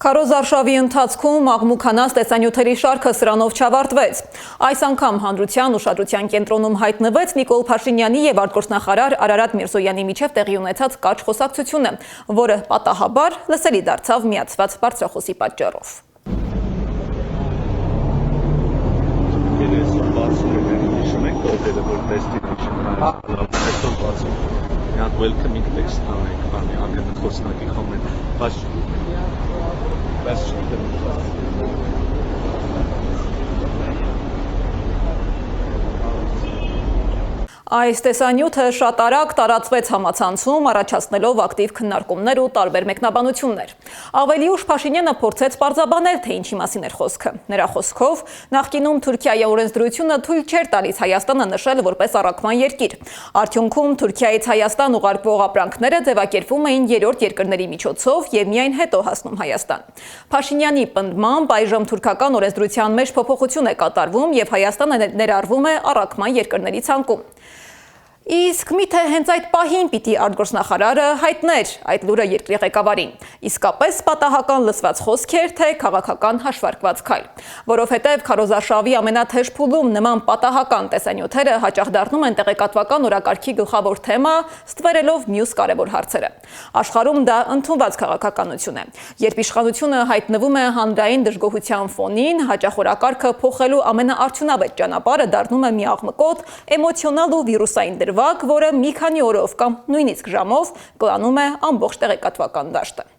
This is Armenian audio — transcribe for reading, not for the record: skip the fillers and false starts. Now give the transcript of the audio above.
Քարոզարշավի ընթացքում աղմուկանաց տեսանյութերի շարքը սրանով չավարտվեց։ Այս անգամ հանրության ուշադրության կենտրոնում հայտնվեց Նիկոլ Փաշինյանի և արտգործնախարար Արարատ Միրզոյանի միջև տեղի ունեցած կարճ խոսակցությունը, որը պատահաբար լսելի դարձավ միացված բարձրախոսի պատճառով։ Welcoming text ակնհայտ խոսնակի կոմենտ, բայց Այս տեսանյութը շատ արագ տարածվեց համացանցում, առաջացնելով ակտիվ քննարկումներ ու տարբեր մեկնաբանություններ։ Ավելի ուշ Փաշինյանը փորձեց պարզաբանել, թե ինչի մասին էր խոսքը։ Նրա խոսքով, նախկինում Թուրքիայի օրենսդրությունը թույլ չէր տալիս Հայաստանը նշել որպես առաքման երկիր։ Արդյունքում Թուրքիայից Հայաստան ուղարկվող ապրանքները ձևակերպվում էին երրորդ երկրների միջոցով և միայն հետո հասնում Հայաստան։ Փաշինյանի պնդմամբ այժմ թուրքական օրենսդրության մեջ փոփոխություն է կատարվում և Հայաստանը ներառվում է առաքման երկրների ցանկում։ Իսկ միթե հենց այդ պահին պիտի արտգործնախարարը հայտներ այդ լուրը երկրի ղեկավարին։ Իսկապես պատահական լսված խոսք էր, թե քաղաքական հաշվարկված քայլ, որովհետև քարոզարշավի ամենաթեժ փուլում նման պատահական տեսանյութերը հաճախ դառնում են տեղեկատվական օրակարգի գլխավոր թեմա, ստվերելով մյուս կարևոր հարցերը։ Աշխարհում դա ընդունված քաղաքականություն է։ Երբ իշխանությունը հայտնվում է հանրային դժգոհության ֆոնին, հաճախ օրակարգը փոխելու ամենաարդյունավետ ճանապարհը դառնում է մի աղմկոտ, էմոցիոնալ ու վիրուսային դրվագ, որը մի քանի օրով կամ նույնիսկ ժամով կլանում է ամբողջ տեղեկատվական դաշտը։